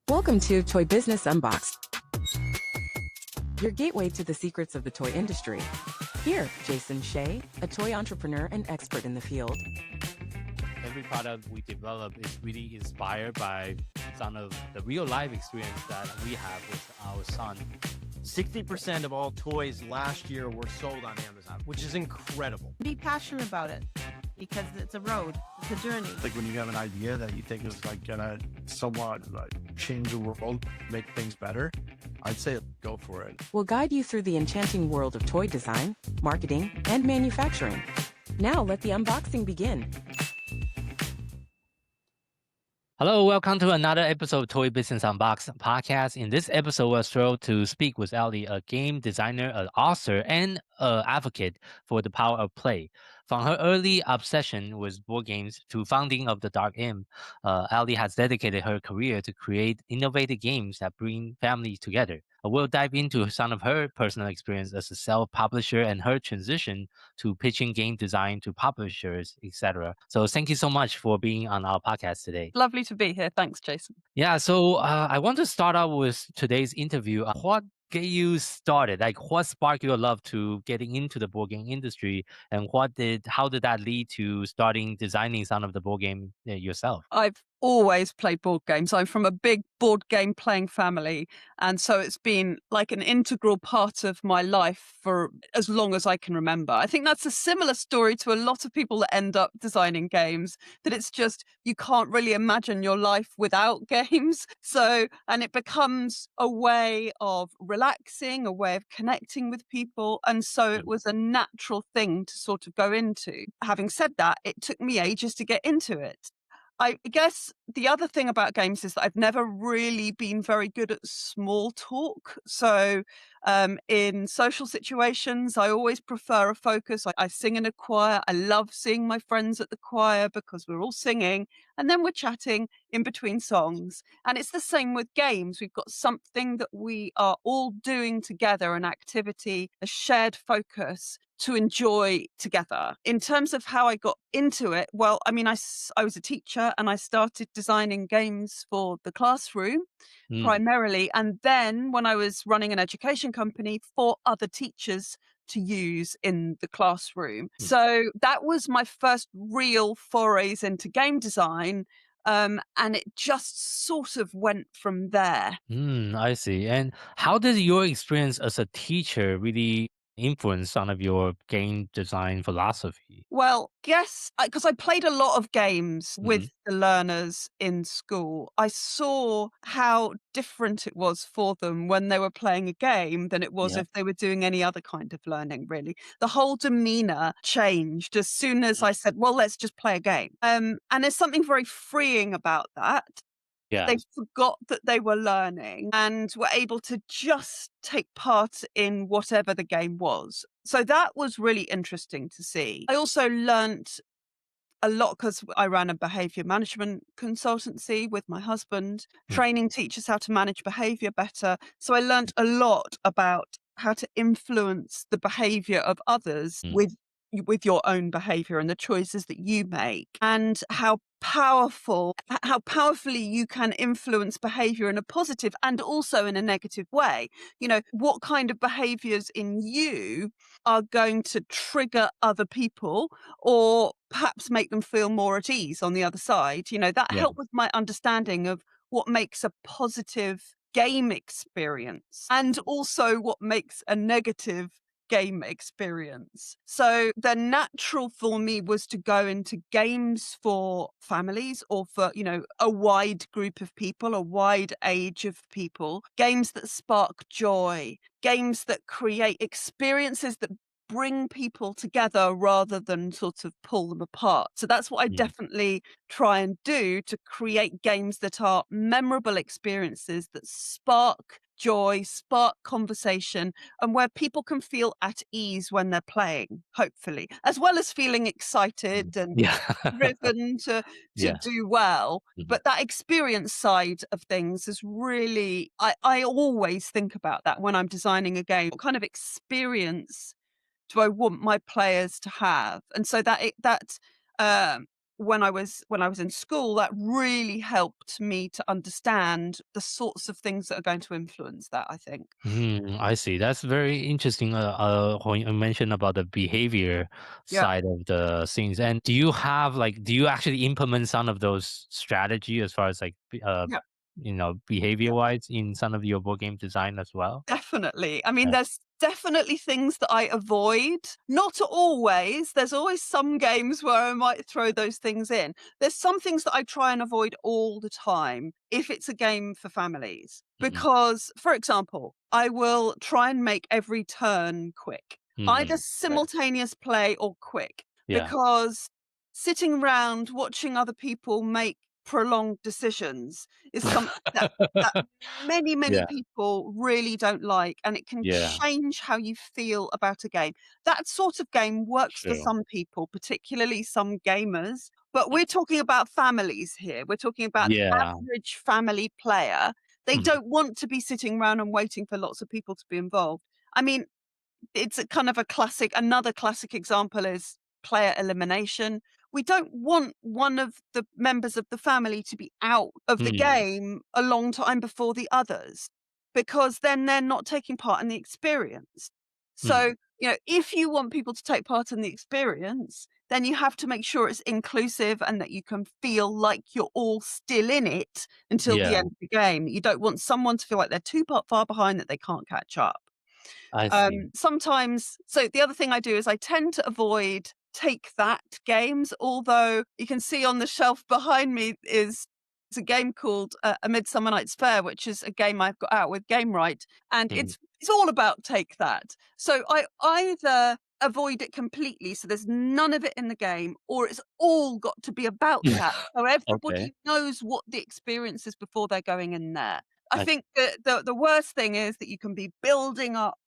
Welcome to Toy Business Unboxed, your gateway to the secrets of the toy industry. Here, Jason Shea, a toy entrepreneur and expert in the field. Every product we develop is really inspired by some of the real life experience that we have with our son. 60% of all toys last year were sold on Amazon, which is incredible. Be passionate about it because it's a road, it's a journey. Like when you have an idea that you think is like gonna somewhat like change the world, make things better, I'd say go for it. We'll guide you through the enchanting world of toy design, marketing, and manufacturing. Now let the unboxing begin. Hello, welcome to another episode of Toy Business Unboxed podcast. In this episode, we're thrilled to speak with Ellie, a game designer, an author, and an advocate for the power of play. From her early obsession with board games to founding of the Dark Imp, Ellie has dedicated her career to create innovative games that bring families together. We'll dive into some of her personal experience as a self-publisher and her transition to pitching game design to publishers, etc. So thank you so much for being on our podcast today. Lovely to be here. Thanks, Jason. Yeah, so I want to start out with today's interview. What get you started? Like, what sparked your love to getting into the board game industry, and how did that lead to starting designing some of the board game yourself? I've always played board games. I'm from a big board game playing family. And so it's been like an integral part of my life for as long as I can remember. I think that's a similar story to a lot of people that end up designing games, that it's just, you can't really imagine your life without games. So, and it becomes a way of relaxing, a way of connecting with people. And so it was a natural thing to sort of go into. Having said that, it took me ages to get into it. I guess the other thing about games is that I've never really been very good at small talk. So in social situations, I always prefer a focus. I sing in a choir. I love seeing my friends at the choir because we're all singing and then we're chatting in between songs. And it's the same with games. We've got something that we are all doing together, an activity, a shared focus to enjoy together. In terms of how I got into it, well, I mean, I was a teacher and I started designing games for the classroom primarily. And then when I was running an education company for other teachers to use in the classroom. So that was my first real forays into game design. And it just sort of went from there. I see. And how did your experience as a teacher really influence some of your game design philosophy? Well, yes, because I played a lot of games with the learners in school. I saw how different it was for them when they were playing a game than it was if they were doing any other kind of learning, really. The whole demeanor changed as soon as I said, well, let's just play a game. And there's something very freeing about that. Yeah. They forgot that they were learning and were able to just take part in whatever the game was. So that was really interesting to see. I also learnt a lot because I ran a behavior management consultancy with my husband, training teachers how to manage behavior better. So I learnt a lot about how to influence the behavior of others with your own behavior and the choices that you make, and how powerfully you can influence behavior in a positive and also in a negative way. You know, what kind of behaviors in you are going to trigger other people or perhaps make them feel more at ease on the other side. You know, that helped with my understanding of what makes a positive game experience and also what makes a negative game experience. So the natural for me was to go into games for families or for, you know, a wide group of people, a wide age of people, games that spark joy, games that create experiences that bring people together rather than sort of pull them apart. So that's what I definitely try and do, to create games that are memorable experiences that spark joy, spark conversation, and where people can feel at ease when they're playing, hopefully, as well as feeling excited and driven to do well. But that experience side of things is really, I always think about that when I'm designing a game. What kind of experience do I want my players to have? And so that when I was in school, that really helped me to understand the sorts of things that are going to influence that, I think. I see. That's very interesting. When you mentioned about the behavior Yeah. side of the things, and do you have do you actually implement some of those strategy as far as Yeah. behavior wise in some of your board game design as well? Definitely. I mean, Yeah. there's definitely things that I avoid. Not always. There's always some games where I might throw those things in. There's some things that I try and avoid all the time if it's a game for families. Hmm. Because, for example, I will try and make every turn quick, either Right. simultaneous play or quick, Yeah. because sitting around watching other people make prolonged decisions is something that many Yeah. people really don't like, and it can Yeah. change how you feel about a game. That sort of game works for True. some people, particularly some gamers, but we're talking about families here. We're talking about the Yeah. average family player. They Mhm. don't want to be sitting around and waiting for lots of people to be involved. I mean, it's a kind of a classic another classic example is player elimination. We don't want one of the members of the family to be out of the Hmm. game a long time before the others, because then they're not taking part in the experience. Hmm. So, if you want people to take part in the experience, then you have to make sure it's inclusive and that you can feel like you're all still in it until the Yeah. end of the game. You don't want someone to feel like they're too far behind that they can't catch up. I see. Sometimes so the other thing I do is I tend to avoid take that games, although you can see on the shelf behind me is it's a game called A Midsummer Night's Fair, which is a game I've got out with GameRight, and Mhm. it's all about take that. So I either avoid it completely, so there's none of it in the game, or it's all got to be about that, so Okay. everybody knows what the experience is before they're going in there. I I think the worst thing is that you can be building up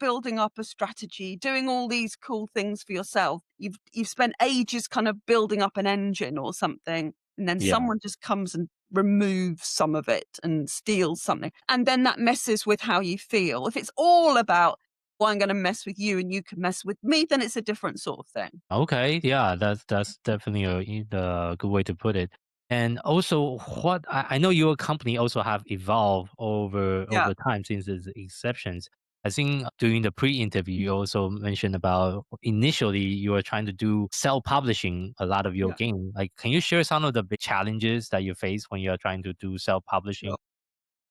a strategy, doing all these cool things for yourself. You've spent ages kind of building up an engine or something, and then Yeah. someone just comes and removes some of it and steals something. And then that messes with how you feel. If it's all about, well, I'm going to mess with you and you can mess with me, then it's a different sort of thing. Okay, yeah, that's definitely a good way to put it. And also, what I know your company also have evolved Yeah, over time since its exceptions. I think during the pre-interview, you also mentioned about initially you were trying to do self-publishing a lot of your yeah. game. Like, can you share some of the big challenges that you face when you are trying to do self-publishing?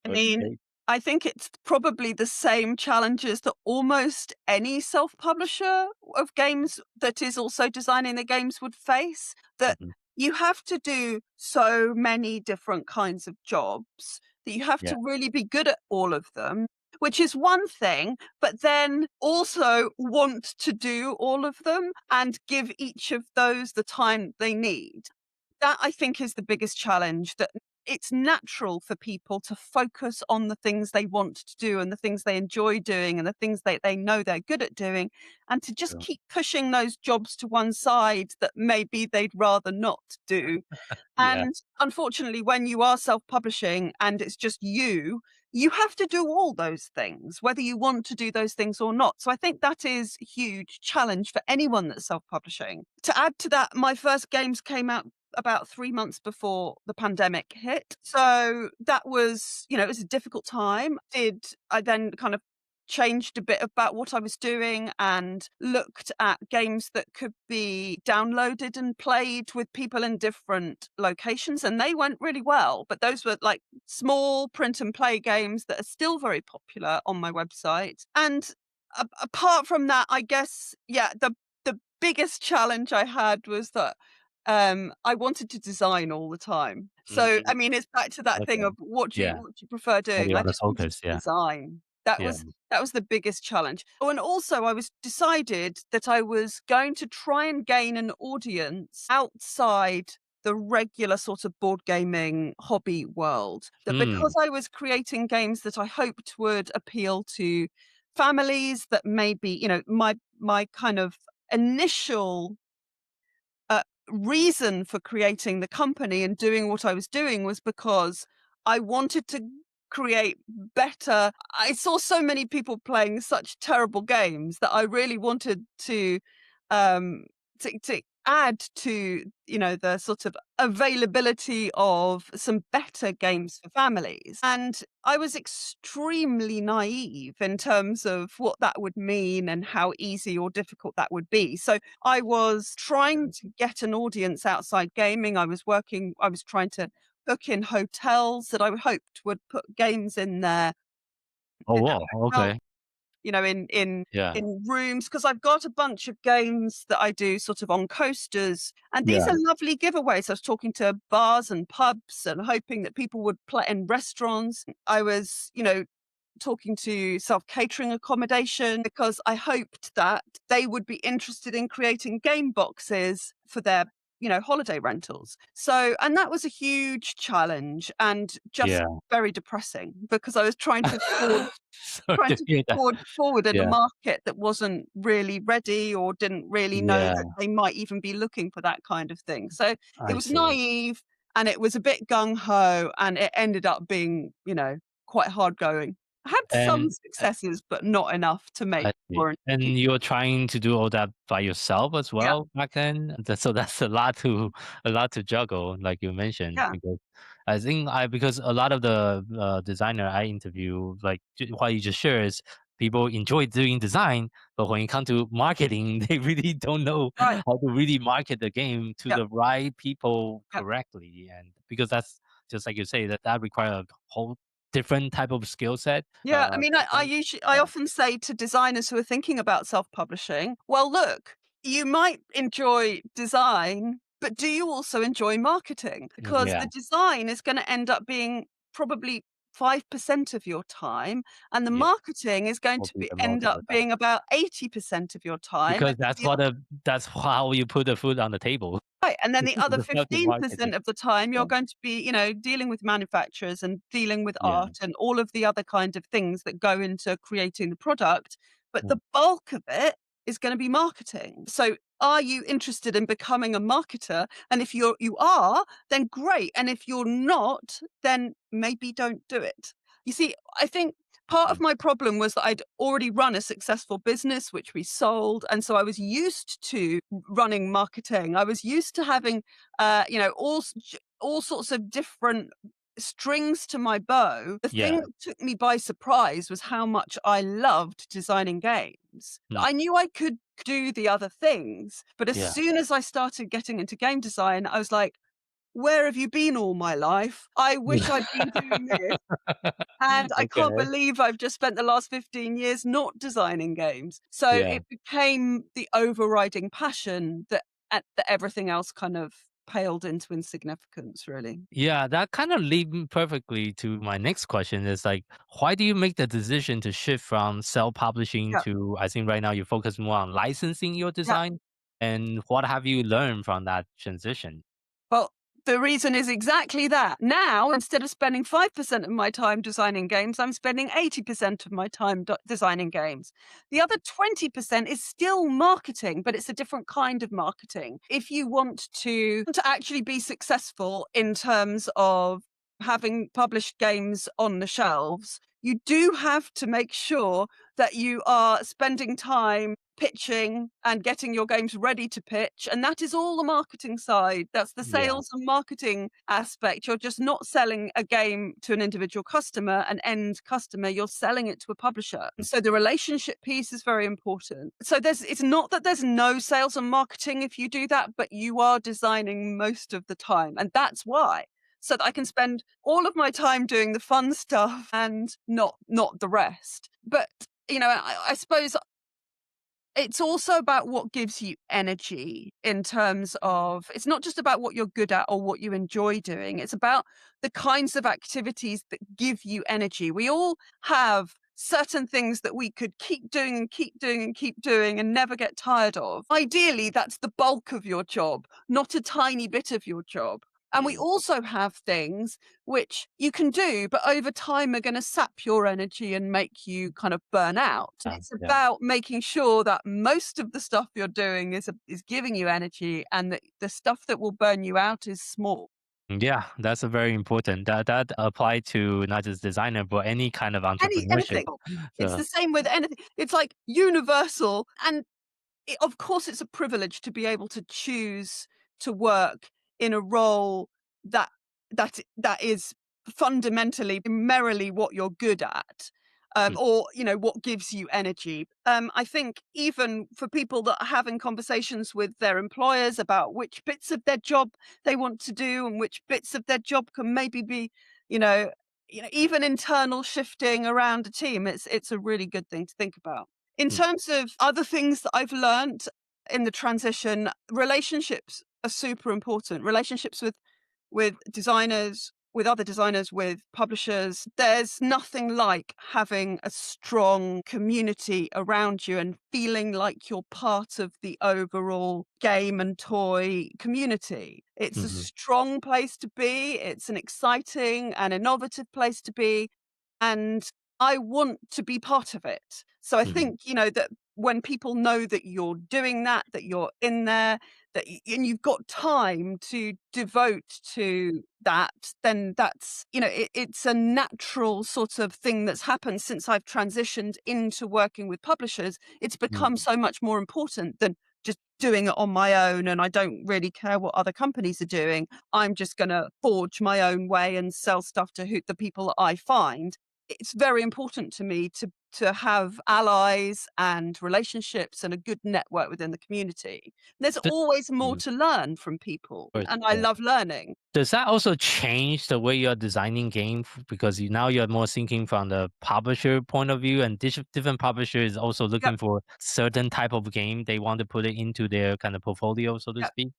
I mean, I think it's probably the same challenges that almost any self-publisher of games that is also designing the games would face, that Mhm. you have to do so many different kinds of jobs that you have Yeah, to really be good at all of them, which is one thing, but then also want to do all of them and give each of those the time they need. That I think is the biggest challenge, that it's natural for people to focus on the things they want to do and the things they enjoy doing and the things they know they're good at doing, and to just true. keep pushing those jobs to one side that maybe they'd rather not do. Yeah. And unfortunately, when you are self-publishing and it's just you have to do all those things, whether you want to do those things or not. So I think that is a huge challenge for anyone that's self-publishing. To add to that, my first games came out about 3 months before the pandemic hit. So that was, it was a difficult time. I then kind of changed a bit about what I was doing and looked at games that could be downloaded and played with people in different locations, and they went really well. But those were like small print and play games that are still very popular on my website. And apart from that, I guess, yeah, the biggest challenge I had was that I wanted to design all the time. So, I Mm, mean, it's back to that thing okay. of Yeah. what do you prefer How do doing? you I want to just wanted focus? to Yeah. design. That Yeah. was that was the biggest challenge. Oh, and also I was decided that I was going to try and gain an audience outside the regular sort of board gaming hobby world. That Hmm. because I was creating games that I hoped would appeal to families, that maybe, my kind of initial reason for creating the company and doing what I was doing was because I wanted to create better. I saw so many people playing such terrible games that I really wanted um, to add to, the sort of availability of some better games for families. And I was extremely naive in terms of what that would mean and how easy or difficult that would be. So I was trying to get an audience outside gaming. I was trying to book in hotels that I hoped would put games in there Oh, in wow. hotel, Okay. in Yeah. rooms, because I've got a bunch of games that I do sort of on coasters, and these Yeah. are lovely giveaways. I was talking to bars and pubs and hoping that people would play in restaurants. I was, talking to self-catering accommodation because I hoped that they would be interested in creating game boxes for their, holiday rentals. So, and that was a huge challenge and just Yeah. very depressing because I was trying to forge Sorry trying to to hear that. forward in a Yeah. market that wasn't really ready or didn't really know Yeah. that they might even be looking for that kind of thing. So it I was see. naive and it was a bit gung ho and it ended up being, quite hard going. I had some And successes, but not enough to make I see. And warranty. you're trying to do all that by yourself as Yeah, well back then? So that's a lot to juggle, like you mentioned, yeah, because I think because a lot of the designer I interview, like what you just shared is people enjoy doing design, but when it comes to marketing, they really don't know right. how to really market the game to Yeah, the right people yeah. correctly. And because that's just like you say, that requires a whole different type of skill set. Yeah, I mean, Back then. I Yeah. often say to designers who are thinking about self-publishing, well, look, you might enjoy design, but do you also enjoy marketing? Because Yeah. the design is going to end up being probably 5% of your time, and the Yeah. marketing is going Will to be the end most of up the time. being about 80% of your time. Because And then that's how you put the food on the table. right, and then the other The how to market it. 15% of the time, Yeah. you're going to be, dealing with manufacturers and dealing with Yeah. art and all of the other kind of things that go into creating the product. But Mm. the bulk of it is going to be marketing. So are you interested in becoming a marketer? And if you are, then great. And if you're not, then maybe don't do it. You see, I think part of Mm. my problem was that I'd already run a successful business, which we sold. And so I was used to running marketing. I was used to having, all sorts of different strings to my bow. The thing Yeah. that took me by surprise was how much I loved designing games. Mm. I knew I could do the other things, but as Yeah. soon as I started getting into game design, I was like, where have you been all my life? I wish I'd been doing this. And I can't Okay. believe I've just spent the last 15 years not designing games. So Yeah. it became the overriding passion that everything else kind of paled into insignificance, really. Yeah, that kind of lead me perfectly to my next question is like, why do you make the decision to shift from self-publishing Yeah, to, I think right now you focus more on licensing your yeah. design? And what have you learned from that transition? Well, the reason is exactly that. Now, instead of spending 5% of my time designing games, I'm spending 80% of my time designing games. The other 20% is still marketing, but it's a different kind of marketing. If you want to actually be successful in terms of having published games on the shelves, you do have to make sure that you are spending time pitching and getting your games ready to pitch. And that is all the marketing side. That's the Yeah. sales and marketing aspect. You're just not selling a game to an individual customer, an end customer, you're selling it to a publisher. Mm. So the relationship piece is very important. So it's not that there's no sales and marketing if you do that, but you are designing most of the time. And that's why. So that I can spend all of my time doing the fun stuff and not the rest. But I suppose it's also about what gives you energy in terms of it's not just about what you're good at or what you enjoy doing. It's about the kinds of activities that give you energy. We all have certain things that we could keep doing and keep doing and keep doing and never get tired of. Ideally, that's the bulk of your job, not a tiny bit of your job. And we Mm. also have things which you can do, but over time are going to sap your energy and make you kind of burn out. And it's Yeah. about making sure that most of the stuff you're doing is giving you energy, and that the stuff that will burn you out is small. Yeah, that's a very important. That apply to not just designer, but any kind of entrepreneurship. Anything. It's So the same with anything. It's like universal, and of course, it's a privilege to be able to choose to work in a role that that is fundamentally, primarily what you're good at, Mm, or what gives you energy. I think even for people that are having conversations with their employers about which bits of their job they want to do and which bits of their job can maybe be, you know, even internal shifting around a team, it's a really good thing to think about. In mm, terms of other things that I've learned in the transition, relationships are super important. Relationships with designers, with other designers, with publishers. There's nothing like having a strong community around you and feeling like you're part of the overall game and toy community. It's a mhm, strong place to be. It's an exciting and innovative place to be. And I want to be part of it. So I mhm. think, that when people know that you're doing that, that you're in there, and you've got time to devote to that, then that's, it's a natural sort of thing that's happened since I've transitioned into working with publishers. It's become Mm. so much more important than just doing it on my own. And I don't really care what other companies are doing. I'm just going to forge my own way and sell stuff to the people that I find. It's very important to me to have allies and relationships and a good network within the community. There's D- always more mm, to learn from people, of course, and I yeah. love learning. Does that also change the way you're designing game because now you're more thinking from the publisher point of view, and different publishers also Yep, looking for certain type of game they want to put it into their kind of portfolio, so to yep, speak?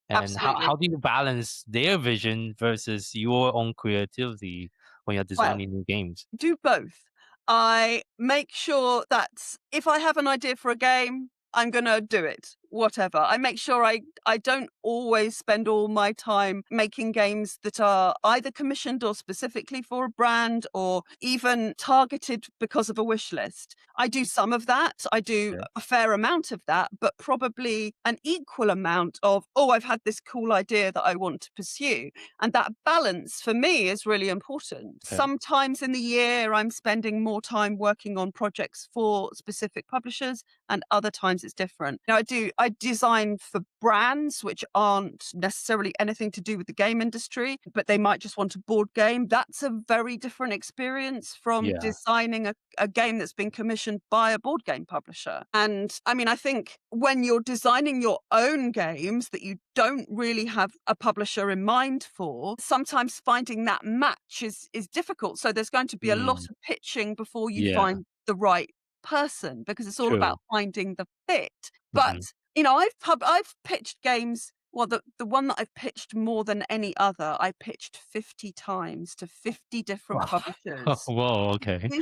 And absolutely. how do you balance their vision versus your own creativity when you're Well, designing new games? do both. I make sure that if I have an idea for a game, I'm gonna do it, whatever. I make sure I don't always spend all my time making games that are either commissioned or specifically for a brand or even targeted because of a wish list. I do some of that. I do Okay. a fair amount of that, but probably an equal amount of, oh, I've had this cool idea that I want to pursue. And that balance for me is really important. Okay. Sometimes in the year, I'm spending more time working on projects for specific publishers, and other times it's different. I design for brands which aren't necessarily anything to do with the game industry, but they might just want a board game. That's a very different experience from Yeah. designing a game that's been commissioned by a board game publisher. And I mean, I think when you're designing your own games that you don't really have a publisher in mind for, sometimes finding that match is difficult. So there's going to be a lot Mm, of pitching before you yeah. find the right person, because it's all True. about finding the fit. But Hmm. I've pitched games. Well, the one that I've pitched more than any other, I pitched 50 times to 50 different publishers. Whoa. Okay.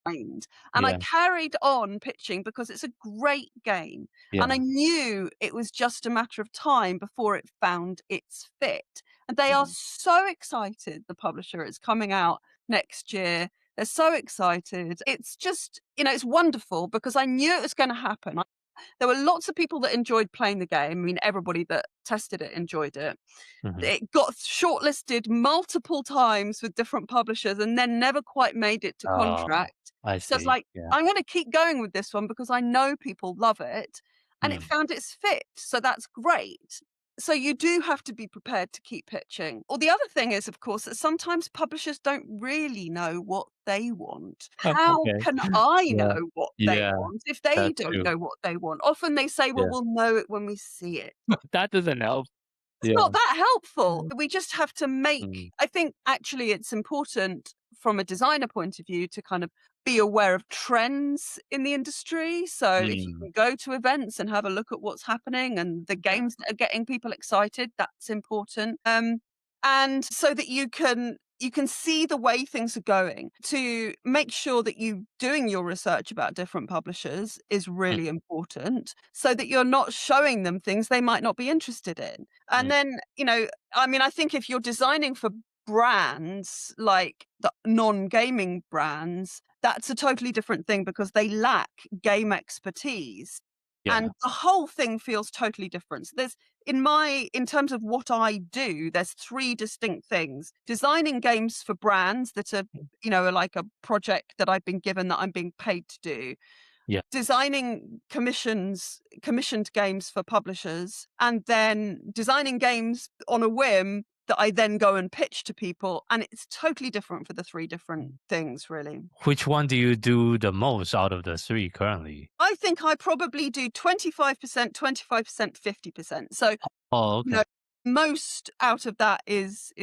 Mind. And I Yeah. carried on pitching because it's a great game. And I Yeah. knew it was just a matter of time before it found its fit. And they are Mhm. so excited, the publisher. It's coming out next year. They're so excited. It's just, it's wonderful because I knew it was going to happen. There were lots of people that enjoyed playing the game. I mean, everybody that tested it enjoyed it. Mhm. It got shortlisted multiple times with different publishers and then never quite made it to Oh, contract. I So it's see. like, Yeah. I'm going to keep going with this one because I know people love it and it Mm. found its fit. So that's great. So you do have to be prepared to keep pitching. Or the other thing is, of course, that sometimes publishers don't really know what they want. How Okay. can I Yeah. know what they Yeah. want if they That's don't true. know what they want? Often they say, well, Yeah. we'll know it when we see it. That doesn't help. It's Yeah. not that helpful. Mm. We just have to make, Mm. I think actually it's important from a designer point of view to kind of be aware of trends in the industry. So if you Mm. can go to events and have a look at what's happening and the Yeah. games that are getting people excited, that's important. And so that you can see the way things are going. To make sure that you doing your research about different publishers is Mm. really important, so that you're not showing them things they might not be interested in. And Mm. then, I mean, I think if you're designing for brands like the non-gaming brands, that's a totally different thing because they lack game expertise. Yeah. And the whole thing feels totally different. So there's in terms of what I do, there's three distinct things. Designing games for brands that are, are like a project that I've been given that I'm being paid to do. Yeah. designing commissioned games for publishers, and then designing games on a whim that I then go and pitch to people. And it's totally different for the three different things, really. Which one do you do the most out of the three currently? I think I probably do 25%, 25%, 50%. So, Oh, you okay. know, most out of that is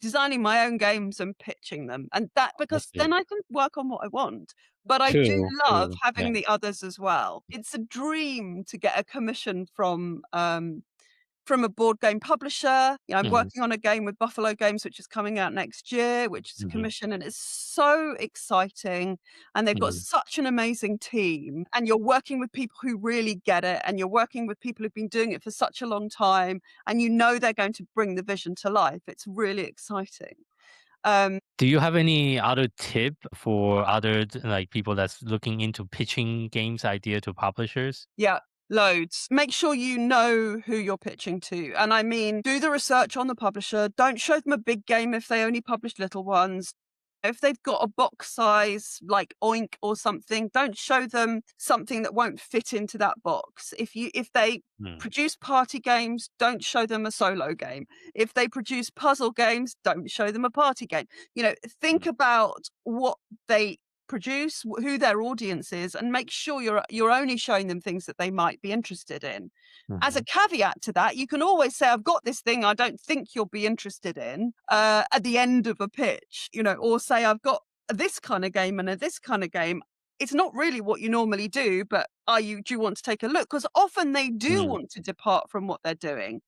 designing my own games and pitching them, and that, I because see. then I can work on what I want. But I do True, love true. Yeah. having the others as well. It's a dream to get a commission from a board game publisher. I'm Mhm, working on a game with Buffalo Games, which is coming out next year, which is a mhm, commission, and it's so exciting. And they've got mhm, such an amazing team, and you're working with people who really get it, and you're working with people who've been doing it for such a long time, and they're going to bring the vision to life. It's really exciting. Um, Do you have any other tip for other like people that's looking into pitching games idea to publishers? Yeah, loads. Make sure you know who you're pitching to. And I mean, do the research on the publisher. Don't show them a big game if they only publish little ones. If they've got a box size like Oink or something, don't show them something that won't fit into that box. If they Mm, produce party games, don't show them a solo game. If they produce puzzle games, don't show them a party game. Think mm, about what they produce, who their audience is, and make sure you're only showing them things that they might be interested in. As a mhm, caveat to that, you can always say, I've got this thing I don't think you'll be interested in, at the end of a pitch, or say, I've got this kind of game and this kind of game. It's not really what you normally do, but do you want to take a look? Because often they do mm, want to depart from what they're doing,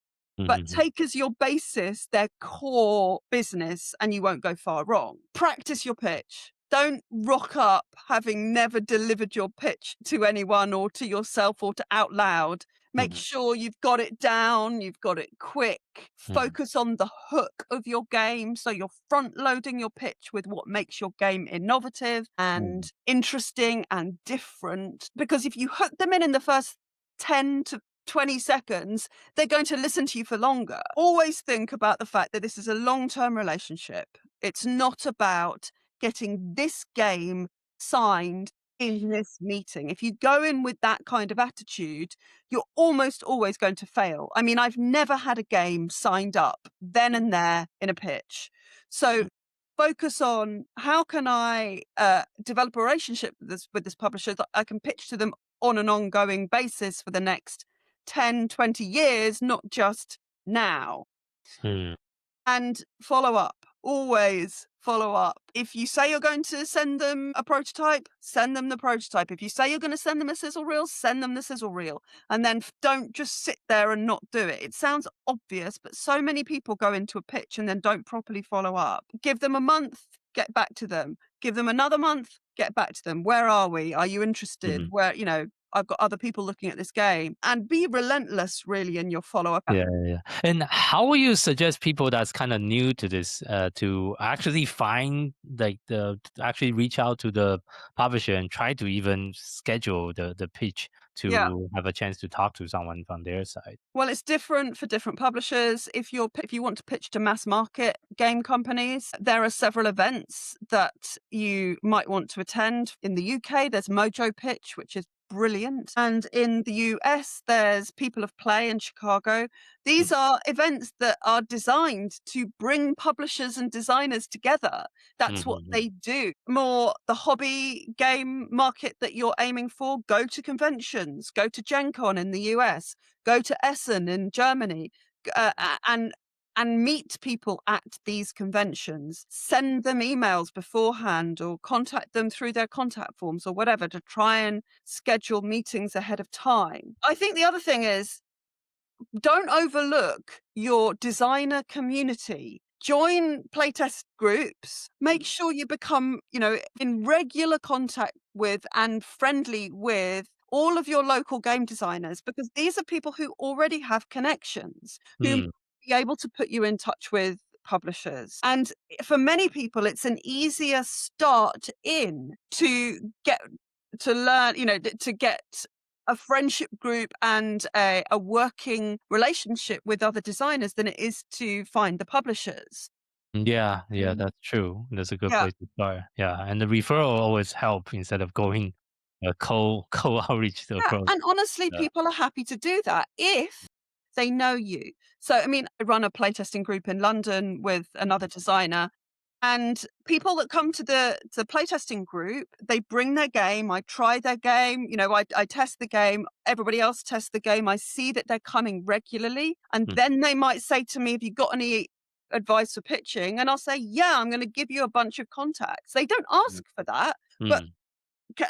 but mhm, take as your basis their core business, and you won't go far wrong. Practice your pitch. Don't rock up having never delivered your pitch to anyone or to yourself or to out loud. Make mhm, sure you've got it down, you've got it quick. mhm, Focus on the hook of your game. So you're front loading your pitch with what makes your game innovative mhm, and interesting and different. Because if you hook them in the first 10 to 20 seconds, they're going to listen to you for longer. Always think about the fact that this is a long-term relationship. It's not about getting this game signed in this meeting. If you go in with that kind of attitude, you're almost always going to fail. I mean, I've never had a game signed up then and there in a pitch. So focus on, how can I develop a relationship with this publisher that I can pitch to them on an ongoing basis for the next 10, 20 years, not just now. mm. And follow up. Always follow up. If you say you're going to send them a prototype, send them the prototype. If you say you're going to send them a sizzle reel, send them the sizzle reel. And then don't just sit there and not do it. It sounds obvious, but so many people go into a pitch and then don't properly follow up. Give them a month, get back to them. Give them another month, get back to them. Where are we? Are you interested? Mhm. I've got other people looking at this game, and be relentless really in your follow up. Yeah, yeah, yeah. And how will you suggest people that's kind of new to this to actually find like to actually reach out to the publisher and try to even schedule the pitch Yeah. to have a chance to talk to someone from their side? Well, it's different for different publishers. If you want to pitch to mass market game companies, there are several events that you might want to attend. In the UK, there's Mojo Pitch, which is brilliant. And in the US, there's People of Play in Chicago. These are events that are designed to bring publishers and designers together. That's what Mm-hmm. they do. More the hobby game market that you're aiming for, go to conventions, go to Gen Con in the US, go to Essen in Germany, and meet people at these conventions. Send them emails beforehand or contact them through their contact forms or whatever to try and schedule meetings ahead of time. I think the other thing is, don't overlook your designer community. Join playtest groups. Make sure you become, in regular contact with and friendly with all of your local game designers, because these are people who already have connections, who Mm, might be able to put you in touch with publishers. And for many people, it's an easier start in to get to learn, to get a friendship group and a working relationship with other designers than it is to find the publishers. yeah, yeah, Mm. that's true. That's a good Yeah. place to start. Yeah, and the referral always help instead of going a cold outreach Yeah, approach. and honestly, Yeah. people are happy to do that if they know you. So, I mean, I run a playtesting group in London with another designer, and people that come to the playtesting group, they bring their game. I try their game. I test the game. Everybody else tests the game. I see that they're coming regularly, and Mm, then they might say to me, "Have you got any advice for pitching?" And I'll say, "Yeah, I'm going to give you a bunch of contacts." They don't mm, ask for that, but mm,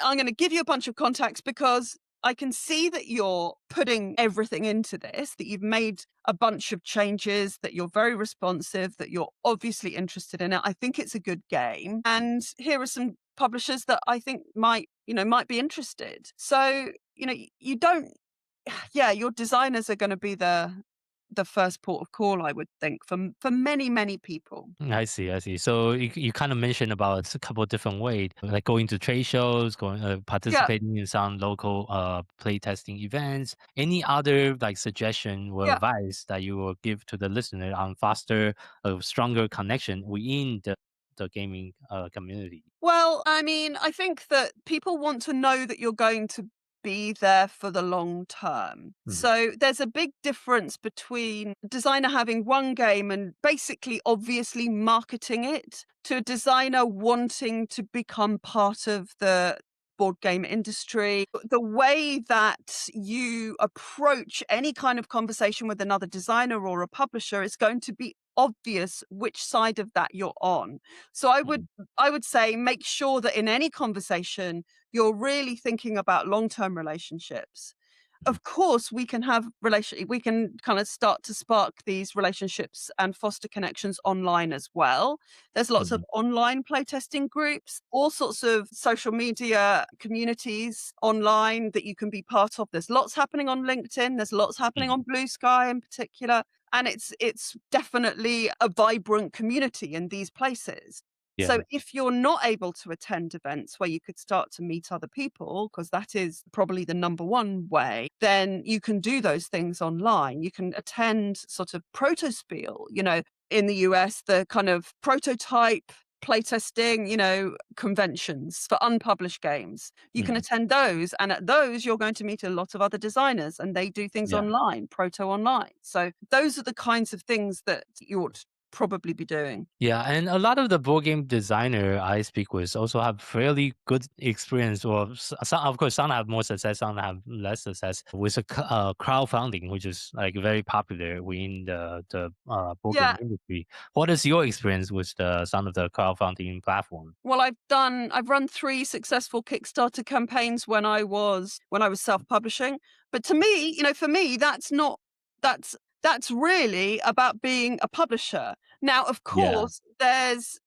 I'm going to give you a bunch of contacts because I can see that you're putting everything into this, that you've made a bunch of changes, that you're very responsive, that you're obviously interested in it. I think it's a good game. And here are some publishers that I think might be interested. So, you don't, yeah, your designers are going to be the first port of call, I would think, for many, many people. I see, I see. So you kind of mentioned about a couple of different ways, like going to trade shows, Yeah, participating in some local play testing events. Any other like suggestion or yeah. advice that you will give to the listener on foster a stronger connection within the gaming community? Well, I mean, I think that people want to know that you're going to be there for the long term. Mhm, So there's a big difference between a designer having one game and basically obviously marketing it to a designer wanting to become part of the board game industry. The way that you approach any kind of conversation with another designer or a publisher is going to be obvious which side of that you're on. So mhm, I would say make sure that in any conversation, you're really thinking about long-term relationships. mhm, Of course, we can kind of start to spark these relationships and foster connections online as well. There's lots of mhm, online playtesting groups, all sorts of social media communities online that you can be part of. There's lots happening on LinkedIn, there's lots happening mhm. on Blue Sky in particular, and it's definitely a vibrant community in these places. So Yeah. if you're not able to attend events where you could start to meet other people, because that is probably the number one way, then you can do those things online. You can attend sort of protospiel, in the US, the kind of prototype playtesting, conventions for unpublished games. You can Mhm. attend those, and at those you're going to meet a lot of other designers and they do things Yeah. online, proto online. So those are the kinds of things that you ought to probably be doing. Yeah, and a lot of the board game designer I speak with also have fairly good experience, or some, of course, some have more success, some have less success with crowdfunding, which is like very popular within the board game Yeah. industry. What is your experience with some of the crowdfunding platform? Well, I've run 3 successful Kickstarter campaigns when I was self-publishing. But to me, for me, that's that's really about being a publisher. Now, of Yeah. course, there's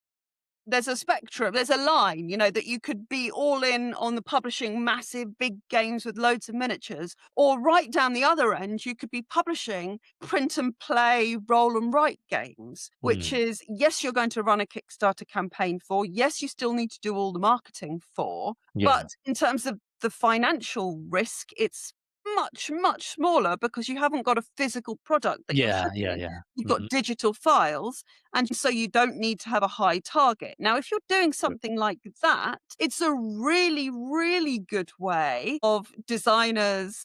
a spectrum, there's a line, that you could be all in on the publishing massive big games with loads of miniatures, or right down the other end, you could be publishing print and play, roll and write games, which Mm. is, yes, you're going to run a Kickstarter campaign for, yes, you still need to do all the marketing for, but Yeah. in terms of the financial risk, it's much, much smaller because you haven't got a physical product that you're Yeah. Yeah. shipping. Yeah. You've got Hmm. digital files, and so you don't need to have a high target. Now, if you're doing something like that, it's a really, really good way of designers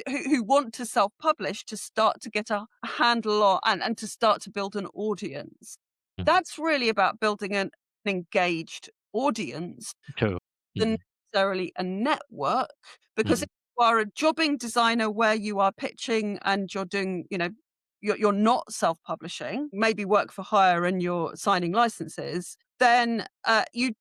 who want to self-publish to start to get a handle on and to start to build an audience. That's really about building an engaged audience True. than Hmm. necessarily a network, because Hmm. if you are a jobbing designer where you are pitching and you're doing, you're not self-publishing, maybe work for hire and you're signing licenses, then you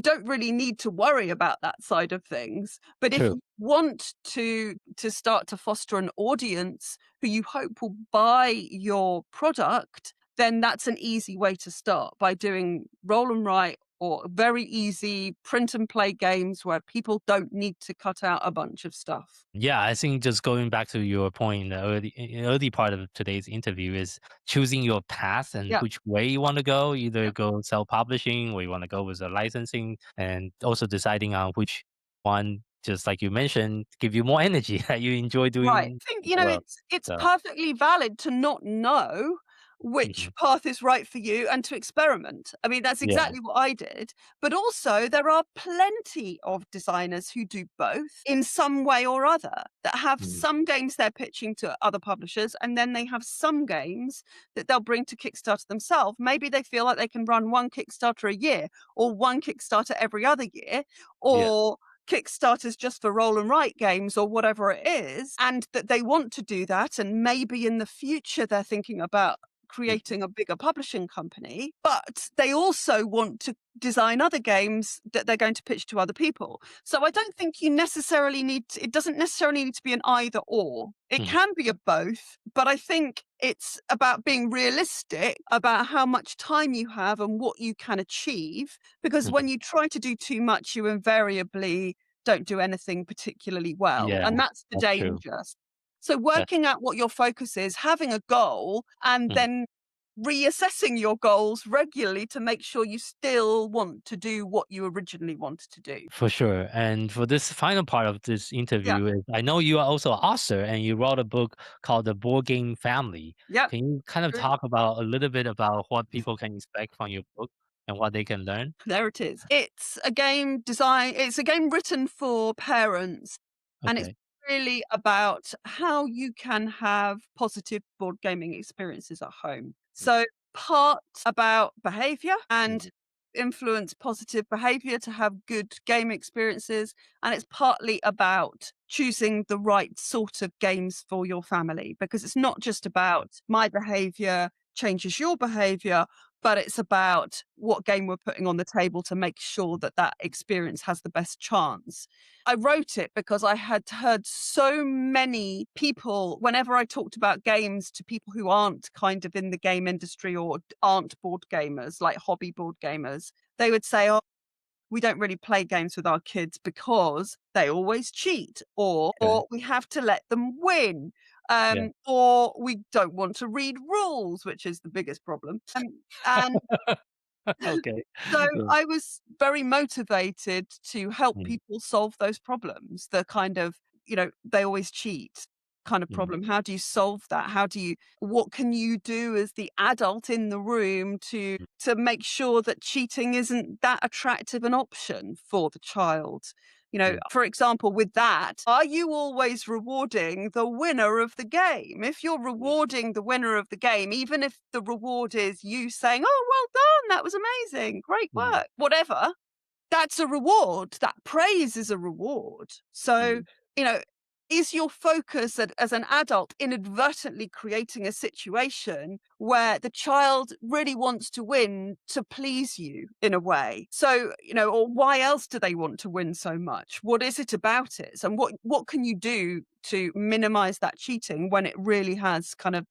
don't really need to worry about that side of things. But if True. you want to start to foster an audience who you hope will buy your product, then that's an easy way to start, by doing roll and write or very easy print and play games where people don't need to cut out a bunch of stuff. Yeah, I think just going back to your point in the early part of today's interview is choosing your path and Yeah, which way you want to go. Either yeah. go self-publishing, or you want to go with the licensing, and also deciding on which one, just like you mentioned, give you more energy that you enjoy Right. doing I think, as well. it's So perfectly valid to not know. which path is right for you and to experiment. I mean, that's Yeah. exactly what I did. But also, there are plenty of designers who do both in some way or other, that have Mm. some games they're pitching to other publishers, and then they have some games that they'll bring to Kickstarter themselves. Maybe they feel like they can run one Kickstarter a year, or one Kickstarter every other year, Yeah. or Kickstarters just for roll and write games or whatever it is, and that they want to do that. And maybe in the future, they're thinking about creating a bigger publishing company, but they also want to design other games that they're going to pitch to other people. So I don't think you necessarily it doesn't necessarily need to be an either or. It can be a both, but I think it's about being realistic about how much time you have and what you can achieve. Because when you try to do too much, you invariably don't do anything particularly well. Yeah, And that's the that's true. danger. So working out what your focus is, having a goal, and Mm. then reassessing your goals regularly to make sure you still want to do what you originally wanted to do. For sure. And for this final part of this Yeah. interview, is I know you are also an author and you wrote a book called The Board Game Family. Yep. Can you kind of True. talk about a little bit about what people can expect from your book and what they can learn? There it is. It's a game design. It's a game written for parents, and it's Okay. really about how you can have positive board gaming experiences at home. So part about behavior and influence positive behavior to have good game experiences, and it's partly about choosing the right sort of games for your family, because it's not just about my behavior changes your behavior, but it's about what game we're putting on the table to make sure that that experience has the best chance. I wrote it because I had heard so many people, whenever I talked about games to people who aren't kind of in the game industry or aren't board gamers, like hobby board gamers, they would say, oh, we don't really play games with our kids because they always cheat, or Okay. we have to let them win, Yeah. or we don't want to read rules, which is the biggest problem. And Okay. so Yeah. I was very motivated to help Mm, people solve those problems. The kind of, they always cheat kind of mm, problem. How do you solve that? What can you do as the adult in the room mm, to make sure that cheating isn't that attractive an option for the child? mm, For example, with that, are you always rewarding the winner of the game? If you're rewarding the winner of the game, even if the reward is you saying, oh, well done, that was amazing, great mm, work, whatever, that's a reward. That praise is a reward. So, mm, you know, is your focus as an adult inadvertently creating a situation where the child really wants to win to please you in a way? So, or why else do they want to win so much? What is it about it? And what can you do to minimize that cheating when it really has kind of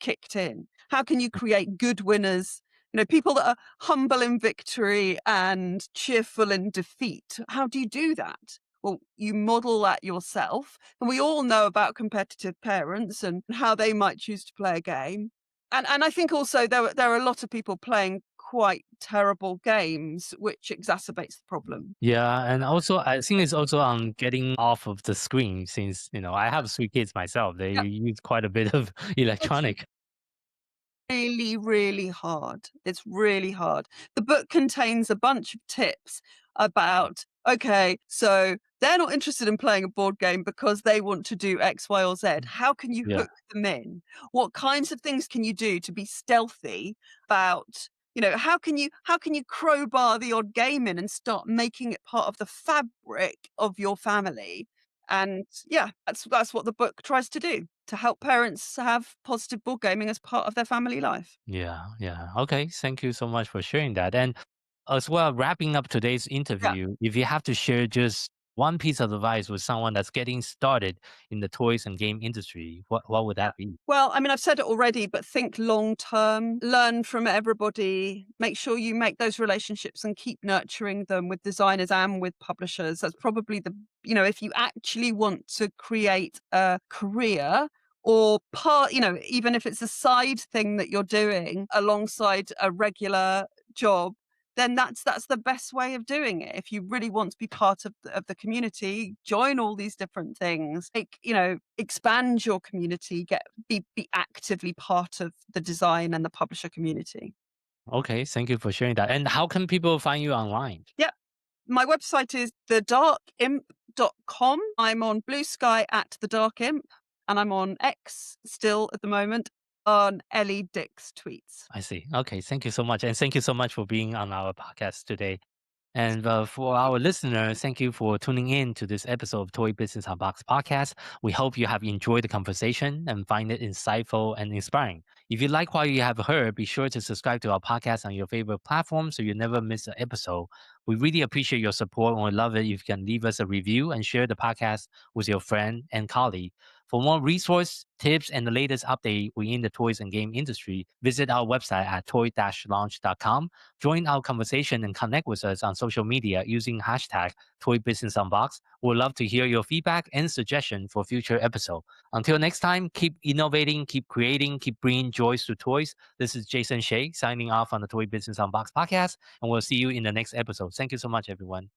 kicked in? How can you create good winners? People that are humble in victory and cheerful in defeat. How do you do that? Well, you model that yourself. And we all know about competitive parents and how they might choose to play a game. And I think also there are a lot of people playing quite terrible games, which exacerbates the problem. Yeah, and also I think it's also on getting off of the screen since, I have 3 kids myself. They Yeah. use quite a bit of electronic. Really, really hard. It's really hard. The book contains a bunch of tips about, okay, so they're not interested in playing a board game because they want to do X, Y, or Z. How can you Yeah. hook them in? What kinds of things can you do to be stealthy about, how can you crowbar the odd game in and start making it part of the fabric of your family? And yeah, that's what the book tries to do, to help parents have positive board gaming as part of their family life. Yeah, yeah. Okay, thank you so much for sharing that. And as well, wrapping up today's Yeah. interview, if you have to share just one piece of advice with someone that's getting started in the toys and game industry, what would that be? Well, I mean, I've said it already, but think long term, learn from everybody, make sure you make those relationships and keep nurturing them with designers and with publishers. That's probably if you actually want to create a career or part, even if it's a side thing that you're doing alongside a regular job, then that's the best way of doing it. If you really want to be part of the community, join all these different things. Expand your community, be actively part of the design and the publisher community. Okay, thank you for sharing that. And how can people find you online? Yeah. My website is thedarkimp.com. I'm on Blue Sky at The Dark Imp, and I'm on X still at the moment on Ellie Dix tweets. I see. Okay, thank you so much. And thank you so much for being on our podcast today. And for our listeners, thank you for tuning in to this episode of Toy Business Unboxed podcast. We hope you have enjoyed the conversation and find it insightful and inspiring. If you like what you have heard, be sure to subscribe to our podcast on your favorite platform so you never miss an episode. We really appreciate your support and we love it if you can leave us a review and share the podcast with your friend and colleague. For more resource, tips, and the latest update within the toys and game industry, visit our website at toy-launch.com. Join our conversation and connect with us on social media using hashtag ToyBusinessUnbox. We'd love to hear your feedback and suggestion for future episodes. Until next time, keep innovating, keep creating, keep bringing joys to toys. This is Jason Shea signing off on the Toy Business Unbox podcast, and we'll see you in the next episode. Thank you so much, everyone.